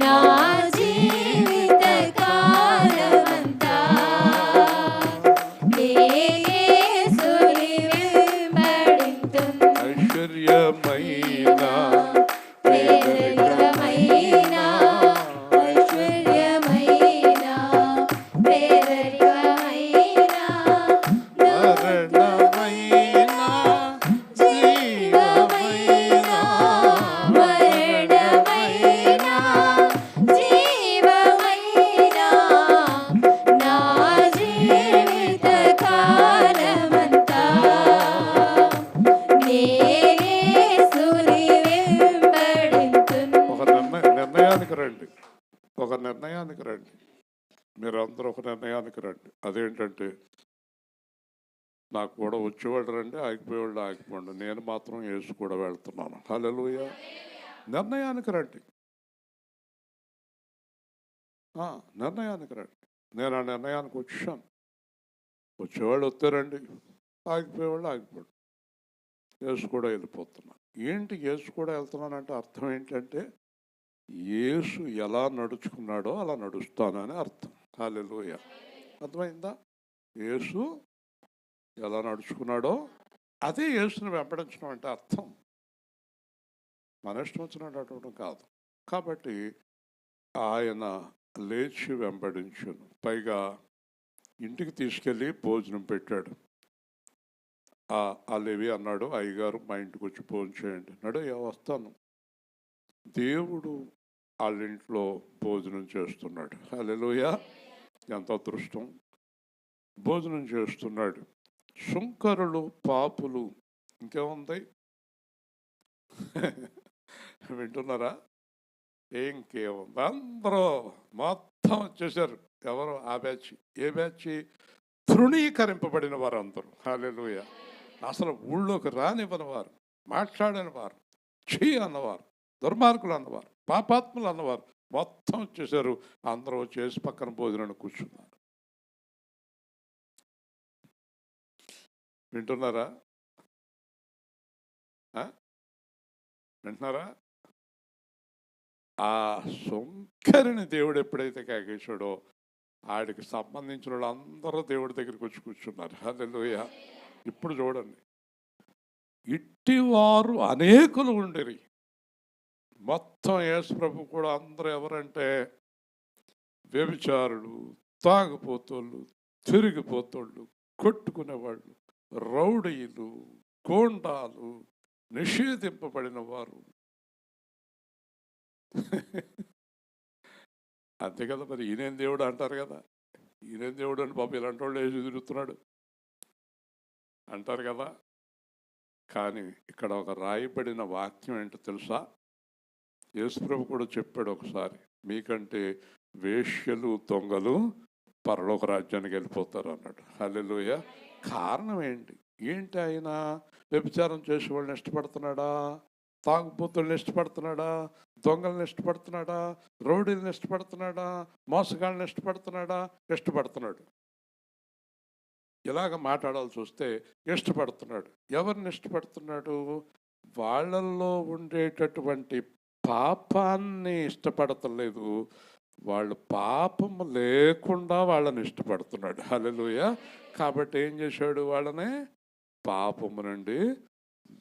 నా జీవిత కాలమంతా యేసుని వెంబడింతున్. ఐశ్వర్యమైన పేదరికమైన ఐశ్వర్యమైన పేదరికమైన మరణమైన జీవమైన మరణమైన జీవమైన నా జీవిత కాలమంతా యేసుని వెంబడింతున్. ఒక నిర్ణయానికి రండి. ఒక నిర్ణయానికి రండి. మీరందరూ ఒక నిర్ణయానికి రండి. అదేంటంటే, నాకు కూడా వచ్చేవాళ్ళు రండి, ఆగిపోయేవాళ్ళు ఆగిపోండి, నేను మాత్రం యేసు కూడా వెళ్తున్నాను. హల్లెలూయా. నిర్ణయానికి రండి. నిర్ణయానికి రండి. నేను ఆ నిర్ణయానికి వచ్చాను. వచ్చేవాళ్ళు వస్తారండి, ఆగిపోయేవాళ్ళు ఆగిపోండి. యేసు కూడా వెళ్ళిపోతున్నాను. ఏంటి యేసు కూడా వెళ్తున్నానంటే అర్థం ఏంటంటే, యేసు ఎలా నడుచుకున్నాడో అలా నడుస్తానని అర్థం. హల్లెలూయా. అర్థమైందా? యేసు ఎలా నడుచుకున్నాడో అదే యేసుని వెంబడించడం అంటే అర్థం. మన ఇష్టం వచ్చినట్టు నడవడం కాదు. కాబట్టి ఆయన లేచి వెంబడించును. పైగా ఇంటికి తీసుకెళ్ళి భోజనం పెట్టాడు. ఆ లేవి అన్నాడు, అయ్యగారు మా ఇంటికి వచ్చి భోజనం చేయండి అన్నాడు. వస్తాను. దేవుడు వాళ్ళ ఇంట్లో భోజనం చేస్తున్నాడు. హల్లెలూయా. ఎంత అదృష్టం. భోజనం చేస్తున్నాడు. సుంకరులు, పాపులు, ఇంకేముంది? వింటున్నారా? ఇంకేముంది? అందరూ మొత్తం వచ్చేసారు. ఎవరు? ఆ బ్యాచ్. ఏ బ్యాచ్? తృణీకరింపబడిన వారు అందరూ. హల్లెలూయా. అసలు ఊళ్ళోకి రానివ్వని వారు, మాట్లాడని వారు, చెయ్యి అన్నవారు, దుర్మార్గులు అన్నవారు, పాపాత్ములు అన్నవారు మొత్తం వచ్చేసారు. అందరూ వచ్చేసి పక్కన భోజనాన్ని కూర్చున్నారు. వింటున్నారా? వింటున్నారా? ఆ సుంకరిని దేవుడు ఎప్పుడైతే కేకేశాడో ఆడికి సంబంధించిన వాళ్ళందరూ దేవుడి దగ్గరికి వచ్చి కూర్చున్నారు. హల్లెలూయా. ఇప్పుడు చూడండి, ఇట్టివారు అనేకులు ఉండేరి. మొత్తం యేసు ప్రభు కూడా అందరూ ఎవరంటే వ్యభిచారులు, తాగుపోతోళ్ళు, తిరిగిపోతోళ్ళు, కొట్టుకునేవాళ్ళు, రౌడీలు, గోండాలు, నిషేధింపబడిన వారు. అంతే కదా. మరి ఈయనేం దేవుడు అంటారు కదా. ఈయనేం దేవుడు అని పాపం ఇలాంటి వాళ్ళు వేసి తిరుగుతున్నాడు అంటారు కదా. కానీ ఇక్కడ ఒక రాయబడిన వాక్యం ఏంటో తెలుసా? యేసుప్రభు కూడా చెప్పాడు ఒకసారి, మీకంటే వేశ్యలు, దొంగలు పరలోక రాజ్యానికి వెళ్ళిపోతారు అన్నాడు. హల్లెలూయా. కారణం ఏంటి? ఏంటి ఆయన వ్యభిచారం చేసే వాళ్ళని ఇష్టపడుతున్నాడా, తాగుబోతుల్ని ఇష్టపడుతున్నాడా, దొంగల్ని ఇష్టపడుతున్నాడా, రౌడీలను ఇష్టపడుతున్నాడా, మోసగాళ్ళని ఇష్టపడుతున్నాడా? ఇష్టపడుతున్నాడు. ఇలాగ మాట్లాడాల్సి వస్తే ఇష్టపడుతున్నాడు. ఎవరిని ఇష్టపడుతున్నాడు? వాళ్ళల్లో ఉండేటటువంటి పాపాన్ని ఇష్టపడతలేదు, వాళ్ళు పాపము లేకుండా వాళ్ళని ఇష్టపడుతున్నాడు. హల్లెలూయా. కాబట్టి ఏం చేశాడు? వాళ్ళని పాపము నుండి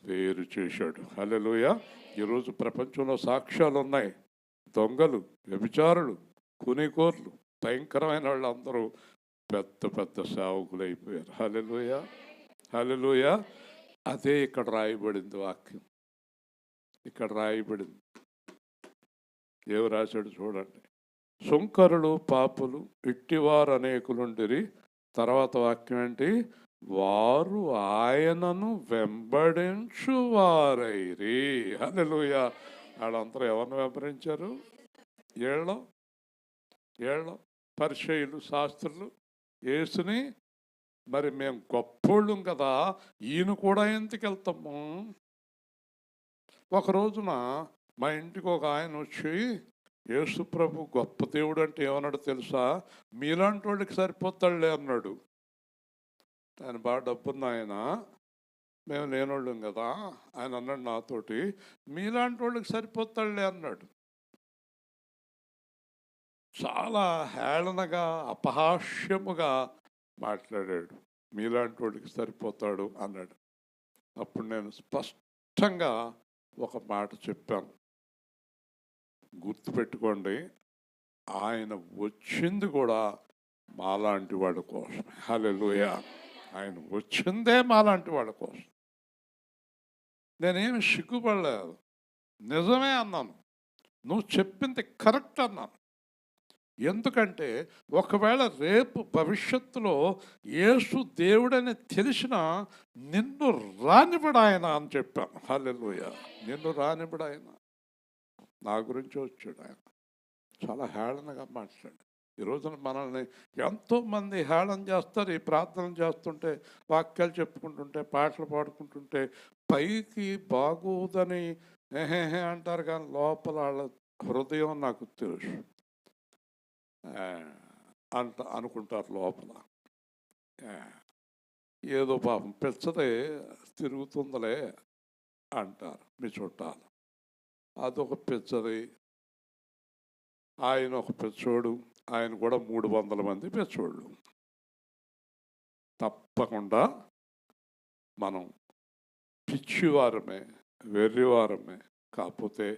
వేరు చేశాడు. హల్లెలూయా. ఈరోజు ప్రపంచంలో సాక్ష్యాలు ఉన్నాయి. దొంగలు, వ్యభిచారులు, కూనికోర్లు, భయంకరమైన వాళ్ళందరూ పెద్ద పెద్ద సేవకులు అయిపోయారు. హల్లెలూయా, హల్లెలూయా. అదే ఇక్కడ రాయబడింది వాక్యం. ఇక్కడ రాయబడింది. ఏమి రాశాడు చూడండి. సుంకరులు, పాపులు, ఇట్టివారు అనేకులుండిరి. తర్వాత వాక్యం ఏంటి? వారు ఆయనను వెంబడించువారైరి. హల్లెలూయా. వాళ్ళందరూ ఎవరిని వెంబడించారు? ఏళ్ళ పరిచయులు, శాస్త్రులు యేసుని. మరి మేము గొప్పోళ్ళం కదా, ఈయన కూడా ఎందుకు వెళ్తాము? ఒక రోజున మా ఇంటికి ఒక ఆయన వచ్చి, యేసు ప్రభు గొప్ప దేవుడు అంటే ఏమన్నాడు తెలుసా? మీలాంటి వాళ్ళకి సరిపోతాడులే అన్నాడు. ఆయన బాగా డబ్బున్న ఆయన, మేము లేనోళ్ళం కదా. ఆయన అన్నాడు నాతోటి, మీలాంటి వాళ్ళకి సరిపోతాడులే అన్నాడు. చాలా హేళనగా, అపహాస్యముగా మాట్లాడాడు. మీలాంటి వాడికి సరిపోతాడు అన్నాడు. అప్పుడు నేను స్పష్టంగా ఒక మాట చెప్పాను, గుర్తుపెట్టుకోండి, ఆయన వచ్చింది కూడా మాలాంటి వాడి కోసం. హల్లెలూయా. ఆయన వచ్చిందే మాలాంటి వాడి కోసం. నేనేమి సిగ్గుపడలేదు, నిజమే అన్నాను. నువ్వు చెప్పింది కరెక్ట్ అన్నాను. ఎందుకంటే ఒకవేళ రేపు భవిష్యత్తులో యేసు దేవుడని తెలిసిన నిన్ను రానిబడాయన అని చెప్పాను. హల్లెలూయా. నిన్ను రానిబడాయన. నా గురించి వచ్చాడు ఆయన. చాలా హేళనగా మాట్లాడు. ఈ రోజున మనల్ని ఎంతోమంది హేళన చేస్తారు. ఈ ప్రార్థనలు చేస్తుంటే, వాక్యాలు చెప్పుకుంటుంటే, పాటలు పాడుకుంటుంటే పైకి బాగోదని ఏహే అంటారు, కానీ లోపల వాళ్ళ హృదయం నాకు తెలుసు అనుకుంటారు లోపల. ఏదో పాపం పెచ్చదే తిరుగుతుందలే అంటారు మీ చుట్టాలు. అదొక పెచ్చది. ఆయన ఒక పెచ్చోడు, ఆయన కూడా 300 మంది పెచ్చోళ్ళు. తప్పకుండా మనం పిచ్చివారమే, వెర్రివారమే. కాకపోతే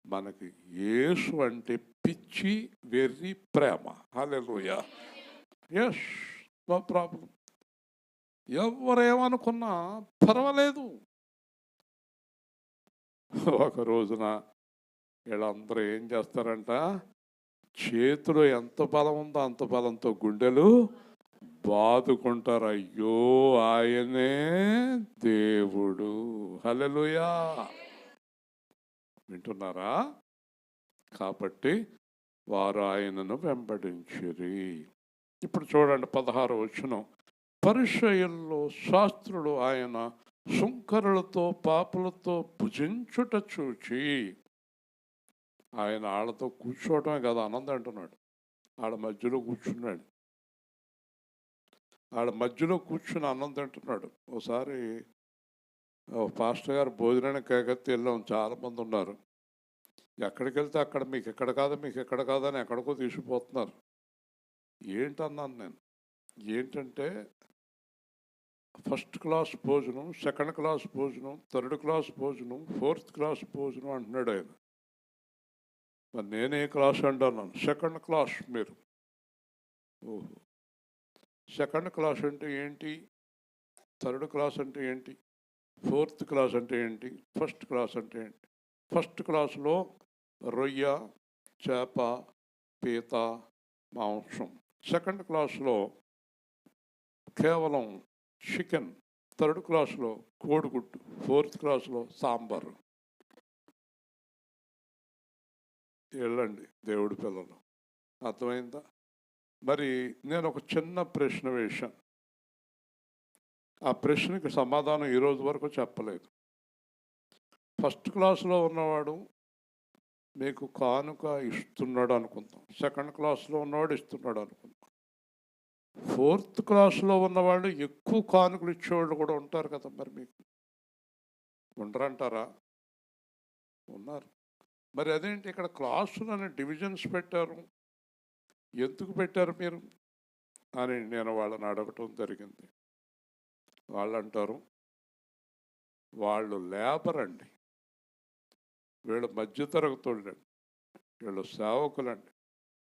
మనకి యేసు అంటే పిచ్చి, వెర్రి, ప్రేమ. హల్లెలూయా. Yes, no problem. ఎవరేమనుకున్నా పర్వాలేదు. ఒక రోజున వీళ్ళందరూ ఏం చేస్తారంట, చేతిలో ఎంత బలం ఉందో అంత బలంతో గుండెలు బాదుకుంటారు. అయ్యో ఆయనే దేవుడు. హల్లెలూయా. వింటున్నారా? కాబట్టి వారు ఆయనను వెంబడించిరి. ఇప్పుడు చూడండి 16వ వచనం. పరిసయ్యుల్లో శాస్త్రులు ఆయన సుంకరులతో పాపులతో భుజించుట చూచి, ఆయన వాళ్ళతో కూర్చోవటమే కదా ఆనందం అంటున్నాడు. వాళ్ళ మధ్యలో కూర్చున్నాడు. వాళ్ళ మధ్యలో కూర్చుని అన్నం తింటున్నాడు. ఒకసారి పాస్టర్ గారు భోజనానికి కేకత్తి వెళ్ళాం. చాలామంది ఉన్నారు. ఎక్కడికి వెళ్తే అక్కడ మీకు ఎక్కడ కాదా, మీకు ఎక్కడ కాదా అని ఎక్కడికో తీసుకుపోతున్నారు. ఏంటన్నాను నేను. ఏంటంటే ఫస్ట్ క్లాస్ భోజనం, సెకండ్ క్లాస్ భోజనం, థర్డ్ క్లాస్ భోజనం, ఫోర్త్ క్లాస్ భోజనం అంటున్నాడు ఆయన. మరి నేనే క్లాస్ అంటున్నాను? సెకండ్ క్లాస్ మీరు. ఓహో, సెకండ్ క్లాస్ అంటే ఏంటి? థర్డ్ క్లాస్ అంటే ఏంటి? ఫోర్త్ క్లాస్ అంటే ఏంటి? ఫస్ట్ క్లాస్ అంటే ఏంటి? ఫస్ట్ క్లాసులో రొయ్య, చేప, పీత, మాంసం. సెకండ్ క్లాసులో కేవలం చికెన్. థర్డ్ క్లాసులో కోడిగుడ్డు. ఫోర్త్ క్లాసులో సాంబారు. వెళ్ళండి దేవుడి పిల్లలు. అర్థమైందా? మరి నేను ఒక చిన్న ప్రశ్న వేశాను. ఆ ప్రశ్నకి సమాధానం ఈ రోజు వరకు చెప్పలేదు. ఫస్ట్ క్లాస్లో ఉన్నవాడు మీకు కానుక ఇస్తున్నాడు అనుకుందాం, సెకండ్ క్లాస్లో ఉన్నవాడు ఇస్తున్నాడు అనుకుందాం, ఫోర్త్ క్లాస్లో ఉన్నవాళ్ళు ఎక్కువ కానుకలు ఇచ్చేవాళ్ళు కూడా ఉంటారు కదా. మరి మీకు ఉండరంటారా? ఉన్నారు. మరి అదేంటి ఇక్కడ క్లాసులని డివిజన్స్ పెట్టారు, ఎందుకు పెట్టారు మీరు అని నేను వాళ్ళని అడగటం జరిగింది. వాళ్ళు అంటారు, వాళ్ళు లేబర్ అండి, వీళ్ళు మధ్యతరగతులండి, వీళ్ళు సేవకులండి,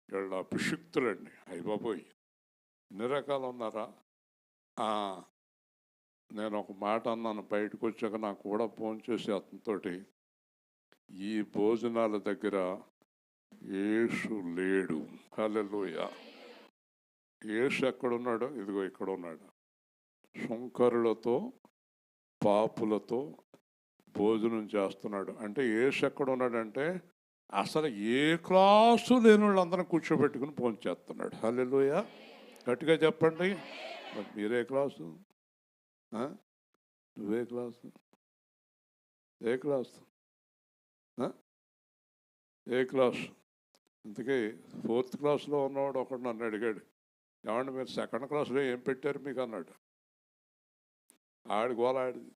వీళ్ళు అభిషిక్తులండి. అయిపోయి ఎన్ని రకాలు ఉన్నారా? నేను ఒక మాట అన్నాను బయటకు వచ్చాక, నాకు కూడా ఫోన్ చేసి అతనితోటి, ఈ భోజనాల దగ్గర యేసు లేడు. హల్లెలూయా. యేసు ఎక్కడున్నాడు? ఇదిగో ఇక్కడ ఉన్నాడు. సుంకరులతో పాపులతో భోజనం చేస్తున్నాడు. అంటే యేసు ఎక్కడ ఉన్నాడంటే అసలు ఏ క్లాసు లేని వాళ్ళందరం కూర్చోబెట్టుకుని ఫోన్ చేస్తున్నాడు. హల్లెలూయా. గట్టిగా చెప్పండి. మరి మీరే క్లాసు? నువ్వే క్లాసు? ఏ క్లాసు? ఏ క్లాస్? అందుకే ఫోర్త్ క్లాస్లో ఉన్నవాడు ఒకడు నన్ను అడిగాడు, ఏమంటే మీరు సెకండ్ క్లాస్లో ఏం పెట్టారు మీకు అన్నాడు. ఆడి గోల ఆడిది.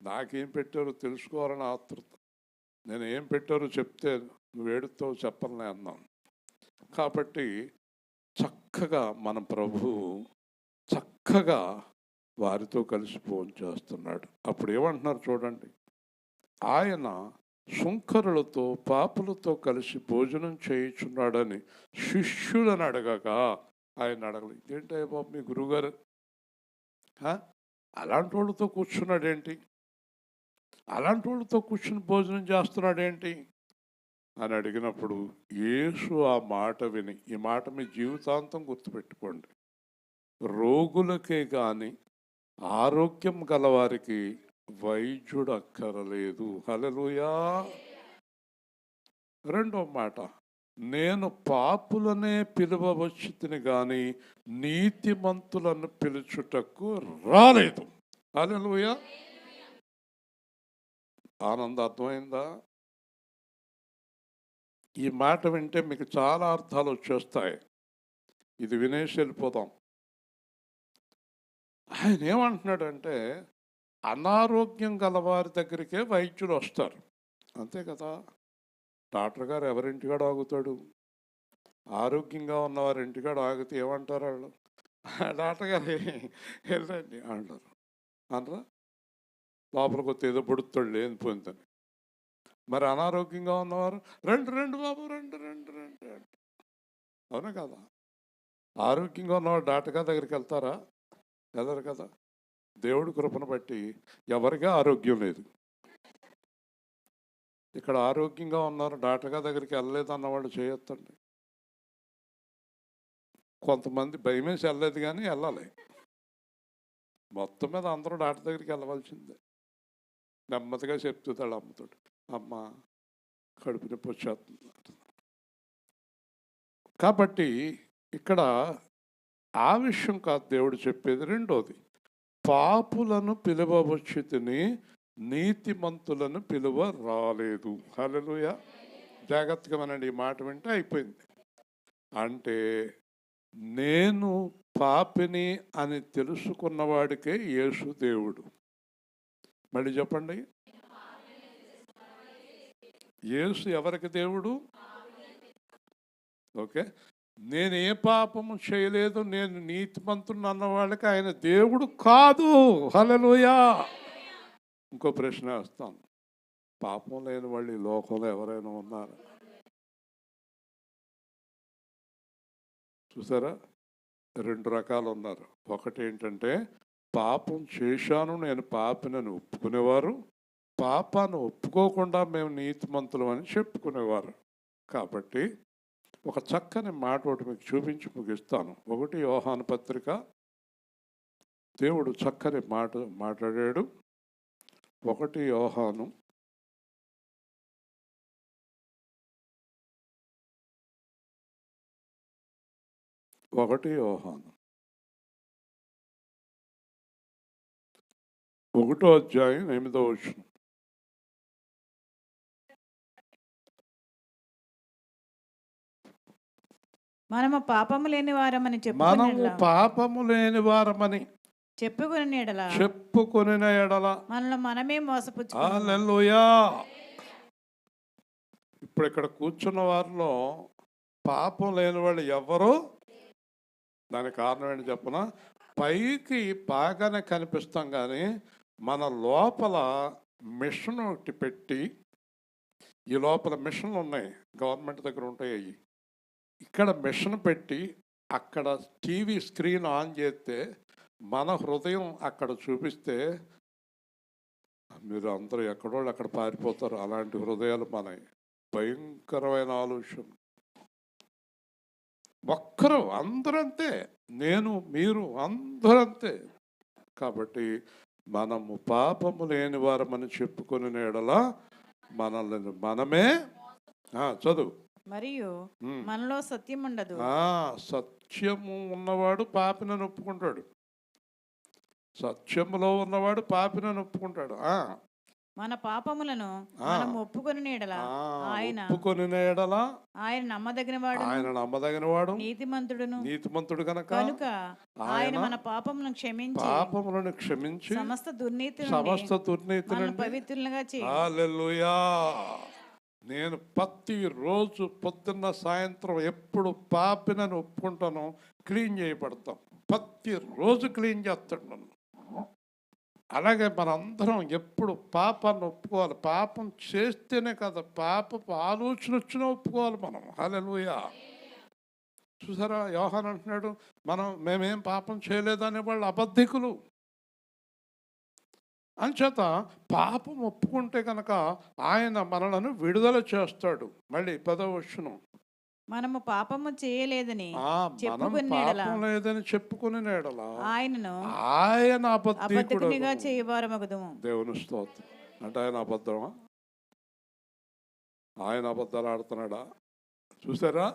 నాకేం పెట్టారో తెలుసుకోవాలని ఆతృత. నేను ఏం పెట్టారో చెప్తే నువ్వు ఏడుతో చెప్పలే అన్నాను. కాబట్టి చక్కగా మన ప్రభువు చక్కగా వారితో కలిసి ఫోన్ చేస్తున్నాడు. అప్పుడు ఏమంటున్నారు చూడండి, ఆయన సుంకరులతో పాపులతో కలిసి భోజనం చేయుచున్నాడని శిష్యులను అడగగా ఆయన అడగలేదు. ఏంటయ్య బాబు మీ గురువుగారు అలాంటి వాళ్ళతో కూర్చున్నాడేంటి, అలాంటి వాళ్ళతో కూర్చుని భోజనం చేస్తున్నాడేంటి అని అడిగినప్పుడు యేసు ఆ మాట విని, ఈ మాట మీ జీవితాంతం గుర్తుపెట్టుకోండి, రోగులకే కానీ ఆరోగ్యం గలవారికి వైద్యుడు అక్కరలేదు. హల్లెలూయా. రెండో మాట, నేను పాపులనే పిలువవచ్చుతిని కానీ నీతిమంతులను పిలుచుటకు రాలేదు. హల్లెలూయా. ఆనందం అర్థమైందా? ఈ మాట వింటే మీకు చాలా అర్థాలు వచ్చేస్తాయి. ఇది వినేసి వెళ్ళిపోతాం. ఆయన ఏమంటున్నాడంటే అనారోగ్యం గలవారి దగ్గరికే వైద్యులు వస్తారు, అంతే కదా. డాక్టర్ గారు ఎవరింటికాడ ఆగుతాడు? ఆరోగ్యంగా ఉన్నవారి ఇంటికాడ ఆగితే ఏమంటారు వాళ్ళు? డాక్టర్ గారు వెళ్ళండి అంటారు. అనరా? లోపలికి వస్తే ఏదో పొడుతాడు లేనిపోయిందని. మరి అనారోగ్యంగా ఉన్నవారు రెండు రెండు బాబు రెండు రెండు రెండు రెండు, అవునా కదా? ఆరోగ్యంగా ఉన్నవారు డాక్టర్ గారి దగ్గరికి వెళ్తారా? వెళ్ళరు కదా. దేవుడి కృపను బట్టి ఎవరిగా ఆరోగ్యం లేదు. ఇక్కడ ఆరోగ్యంగా ఉన్నారు, డాక్టర్ గారి దగ్గరికి వెళ్ళలేదు అన్నవాళ్ళు చేయొద్దండి. కొంతమంది భయమేసి వెళ్ళలేదు కానీ వెళ్ళాలి. మొత్తం మీద అందరూ డాక్టర్ దగ్గరికి వెళ్ళవలసిందే. నెమ్మదిగా చెప్తాడు అమ్మతోటి, అమ్మ కడుపు నొప్పి వచ్చేస్తుంది. కాబట్టి ఇక్కడ ఆ విషయం కాదు దేవుడు చెప్పేది. రెండోది, పాపులను పిలువవచ్చుతిని నీతిమంతులను పిలువ రాలేదు. హల్లెలూయా. జాగ్రత్తగా వినండి, ఈ మాట వింటే అయిపోయింది. అంటే నేను పాపిని అని తెలుసుకున్నవాడికే యేసు దేవుడు. మళ్ళీ చెప్పండి, యేసు ఎవరికి దేవుడు? ఓకే, నేను ఏ పాపము చేయలేదు, నేను నీతిమంతుని అన్న వాళ్ళకి ఆయన దేవుడు కాదు. హల్లెలూయా. ఇంకో ప్రశ్న వేస్తాను, పాపం లేని వాళ్ళు ఈ లోకంలో ఎవరైనా ఉన్నారా? చూసారా, రెండు రకాలు ఉన్నారు. ఒకటి ఏంటంటే పాపం చేశాను నేను పాపినని ఒప్పుకునేవారు, పాపాన్ని ఒప్పుకోకుండా మేము నీతిమంతులం అని చెప్పుకునేవారు. కాబట్టి ఒక చక్కని మాట ఒకటి మీకు చూపించి ముగిస్తాను. 1 యోహాను పత్రిక, దేవుడు చక్కని మాట మాట్లాడాడు. 1 యోహాను 1వ అధ్యాయం 8వ వచనం. మనము పాపము లేని వారమని మనము పాపము లేని వారమని చెప్పుకుని ఎడలా చెప్పుకొనిన ఎడల మనలో మనమే మోసపుచ్చుకున్నాము. హల్లెలూయా. ఇప్పుడు ఇక్కడ కూర్చున్న వారిలో పాపం లేని వాళ్ళు ఎవరు? దానికి కారణం ఏంటి చెప్పనా? పైకి బాగానే కనిపిస్తాం కానీ మన లోపల మిషన్ ఒకటి పెట్టి, ఈ లోపల మిషన్లు ఉన్నాయి, గవర్నమెంట్ దగ్గర ఉంటాయి అవి. ఇక్కడ మిషన్ పెట్టి అక్కడ టీవీ స్క్రీన్ ఆన్ చేస్తే మన హృదయం అక్కడ చూపిస్తే మీరు అందరూ ఎక్కడోళ్ళు అక్కడ పారిపోతారు. అలాంటి హృదయాలు మనవి. భయంకరమైన ఆలోచన. ఒక్కరు అందరంతే, నేను మీరు అందరంతే. కాబట్టి మనము పాపము లేని వారమని చెప్పుకొని ఎడల మనల్ని మనమే చదువు మరియు మనలో సత్యం ఉండదు. సత్యము ఉన్నవాడు పాపినని ఒప్పుకుంటాడు. సత్యములో ఉన్నవాడు పాపినని ఒప్పుకుంటాడు. మన పాపములను మనం ఒప్పుకొని ఎడల ఆయన నమ్మదగిన వాడు నీతిమంతుడు కనుక ఆయన మన పాపములను క్షమించి సమస్త దుర్నీతి పవిత్రులుగా చేయి. హల్లెలూయా. నేను ప్రతిరోజు పొద్దున్న సాయంత్రం ఎప్పుడు పాపినని ఒప్పుకుంటాను, క్లీన్ చేయబడతాం. ప్రతిరోజు క్లీన్ చేస్తాడు నన్ను. అలాగే మనందరం ఎప్పుడు పాపాన్ని ఒప్పుకోవాలి. పాపం చేస్తేనే కదా, పాపపు ఆలోచన వచ్చినా ఒప్పుకోవాలి మనం. హల్లెలూయా. చూసారా, యోహాను అంటున్నాడు మేమేం పాపం చేయలేదనే వాళ్ళు అబద్ధికులు. అంచేత పాపం ఒప్పుకుంటే కనుక ఆయన మనలను విడుదల చేస్తాడు. మళ్ళీ 10వ వచనం, మనము పాపము చేయలేదని చెప్పుకుని ఆయన అబద్ధికునిగా చేయవారమగుదుము. దేవుని స్తోత్రం. అంటే ఆయన అబద్ధమా? ఆయన అబద్ధాలు ఆడుతున్నాడా? చూసారా,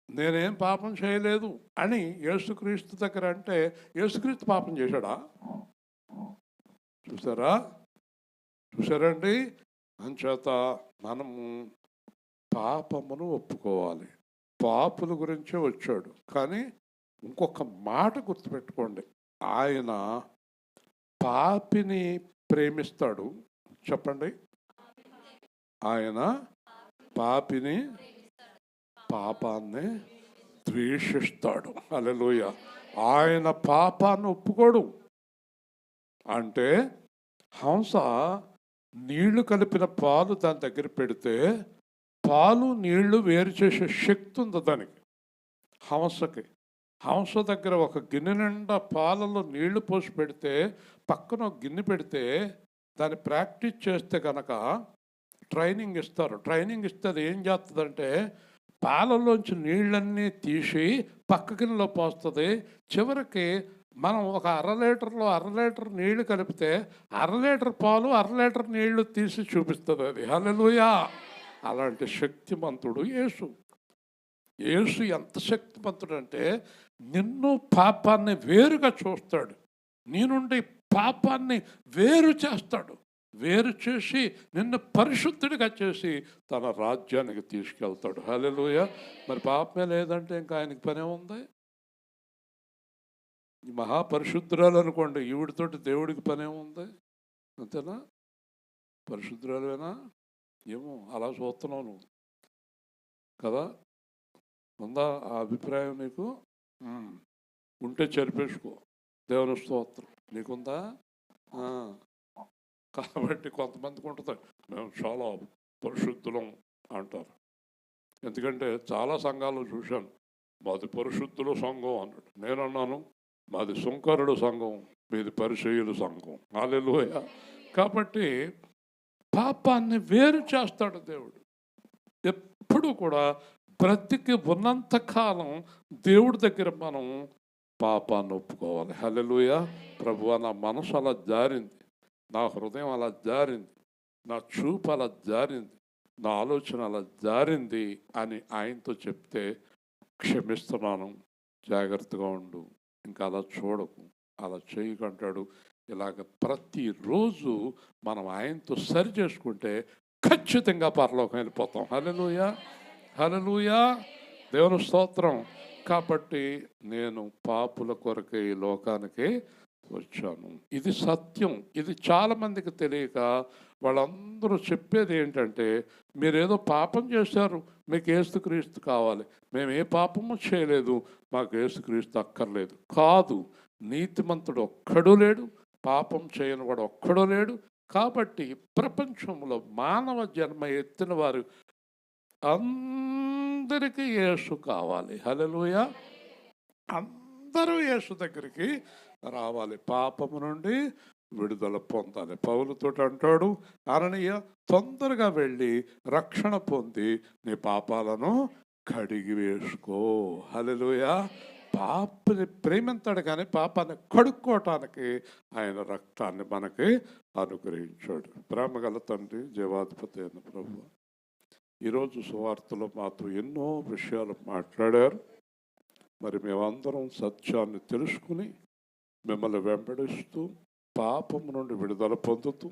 నేనేం పాపం చేయలేదు అని యేసుక్రీస్తు దగ్గర అంటే యేసుక్రీస్తు పాపం చేశాడా? చూసారండి. అంచేత మనము పాపమును ఒప్పుకోవాలి. పాపుల గురించే వచ్చాడు. కానీ ఇంకొక మాట గుర్తుపెట్టుకోండి, ఆయన పాపిని ప్రేమిస్తాడు. చెప్పండి, ఆయన పాపాన్ని ద్వేషిస్తాడు. హల్లెలూయా. ఆయన పాపాన్ని ఒప్పుకోడు. అంటే హంస నీళ్లు కలిపిన పాలు దాని దగ్గర పెడితే పాలు నీళ్లు వేరు చేసే శక్తి ఉంది దానికి, హంసకి. హంస దగ్గర ఒక గిన్నె నిండా పాలలో నీళ్లు పోసి పెడితే పక్కన ఒక గిన్నె పెడితే దాన్ని ప్రాక్టీస్ చేస్తే కనుక ట్రైనింగ్ ఇస్తారు. ట్రైనింగ్ ఇస్తే అది ఏం చేస్తుందంటే పాలలోంచి నీళ్ళన్నీ తీసి పక్క గిన్నెలో పోస్తుంది. చివరికి మనం ఒక అర లీటర్ నీళ్లు కలిపితే 1/2 లీటర్ పాలు 1/2 లీటర్ నీళ్లు తీసి చూపిస్తుంది అది. హల్లెలూయా. అలాంటి శక్తిమంతుడు యేసు. యేసు ఎంత శక్తిమంతుడు అంటే నిన్ను పాపాన్ని వేరుగా చూస్తాడు, నీ నుండి పాపాన్ని వేరు చేస్తాడు. వేరు చేసి నిన్ను పరిశుద్ధుడిగా చేసి తన రాజ్యానికి తీసుకెళ్తాడు. హల్లెలూయా. మరి పాపమే లేదంటే ఇంకా ఆయనకి పనే ఉంది? ఈ మహాపరిశుద్ధురాలు అనుకోండి, ఈవిడితోటి దేవుడికి పనే ఉంది? అంతేనా? పరిశుద్ధురాలువేనా? ఏమో అలా చూస్తున్నావు నువ్వు కదా. ఉందా ఆ అభిప్రాయం నీకు? ఉంటే చెరిపేసుకో. దేవుని స్తోత్రం. నీకుందా? కాబట్టి కొంతమందికి ఉంటుంది, మేము చాలా పరిశుద్ధులం అంటారు. ఎందుకంటే చాలా సంఘాలు చూశాను, మాది పరిశుద్ధుల సంఘం అన్నాడు. నేనన్నాను మాది సుంకరుడు సంఘం, మీది పరిచయుల సంఘం. హల్లెలూయా. కాబట్టి పాపాన్ని వేరు చేస్తాడు దేవుడు. ఎప్పుడు కూడా బ్రతికి ఉన్నంతకాలం దేవుడి దగ్గర మనం పాపాన్ని ఒప్పుకోవాలి. హల్లెలూయా. ప్రభువా, నా మనసు అలా జారింది, నా హృదయం అలా జారింది, నా చూపు అలా జారింది, నా ఆలోచన అలా జారింది అని ఆయనతో చెప్తే క్షమిస్తున్నాను, జాగ్రత్తగా ఉండు, ఇంకా అలా చూడకు, అలా చేయకంటాడు. ఇలాగ ప్రతిరోజు మనం ఆయనతో సరి చేసుకుంటే ఖచ్చితంగా పరలోకం వెళ్ళిపోతాం. హల్లెలూయా, హల్లెలూయా, దేవుని స్తోత్రం. కాబట్టి నేను పాపుల కొరకే ఈ లోకానికి వచ్చాను. ఇది సత్యం. ఇది చాలామందికి తెలియక వాళ్ళందరూ చెప్పేది ఏంటంటే, మీరేదో పాపం చేశారు, మీకు యేసుక్రీస్తు కావాలి. మేము ఏ పాపము చేయలేదు, మాకు యేసుక్రీస్తు అక్కర్లేదు. కాదు, నీతిమంతుడు ఒక్కడూ లేడు, పాపం చేయని వాడు ఒక్కడూ లేడు. కాబట్టి ప్రపంచంలో మానవ జన్మ ఎత్తిన వారు అందరికీ యేసు కావాలి. హల్లెలూయా, అందరూ యేసు దగ్గరికి రావాలి, పాపము నుండి విడుదల పొందాలి. పౌలుతో అంటాడు, అననీయ తొందరగా వెళ్ళి రక్షణ పొంది నీ పాపాలను కడిగి వేసుకో. హల్లెలూయా, పాపని ప్రేమించాడు కానీ పాపాన్ని కడుక్కోవటానికి ఆయన రక్తాన్ని మనకి అనుగ్రహించాడు. ప్రేమగల తండ్రి, జీవాధిపతి అయిన ప్రభువా, ఈరోజు సువార్తలో మాతో ఎన్నో విషయాలు మాట్లాడారు. మరి మేమందరం సత్యాన్ని తెలుసుకుని మిమ్మల్ని వెంబడిస్తూ పాపము నుండి విడుదల పొందుతూ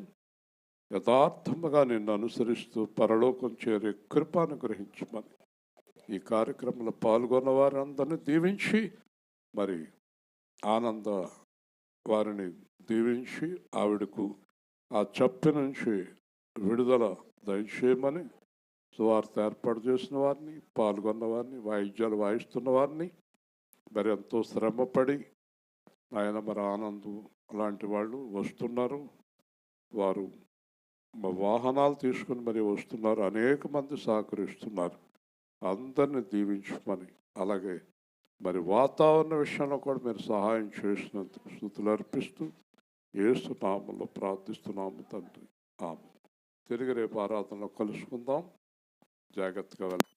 యథార్థముగా నిన్ను అనుసరిస్తూ పరలోకం చేరే కృప అనుగ్రహించమని ఈ కార్యక్రమంలో పాల్గొన్న వారందరినీ దీవించి, మరి ఆనంద వారిని దీవించి ఆవిడకు ఆ చెప్పు నుంచి విడుదల దయచేయమని, సువార్త ఏర్పాటు చేసిన వారిని, పాల్గొన్న వారిని, వాయిద్యాలు వాయిస్తున్న వారిని, మరి ఎంతో శ్రమపడి ఆయన మరి ఆనందం అలాంటి వాళ్ళు వస్తున్నారు. వారు వాహనాలు తీసుకుని మరి వస్తున్నారు. అనేక మంది సహకరిస్తున్నారు. అందరిని దీవించమని, అలాగే మరి వాతావరణ విషయంలో కూడా మీరు సహాయం చేసినందుకు స్తుతులు అర్పిస్తూ యేసు నామములో ప్రార్థిస్తున్నాము తండ్రి, ఆమేన్. తిరిగి రేపు ఆరాధనలో కలుసుకుందాం. జాగ్రత్తగా వెళ్ళండి.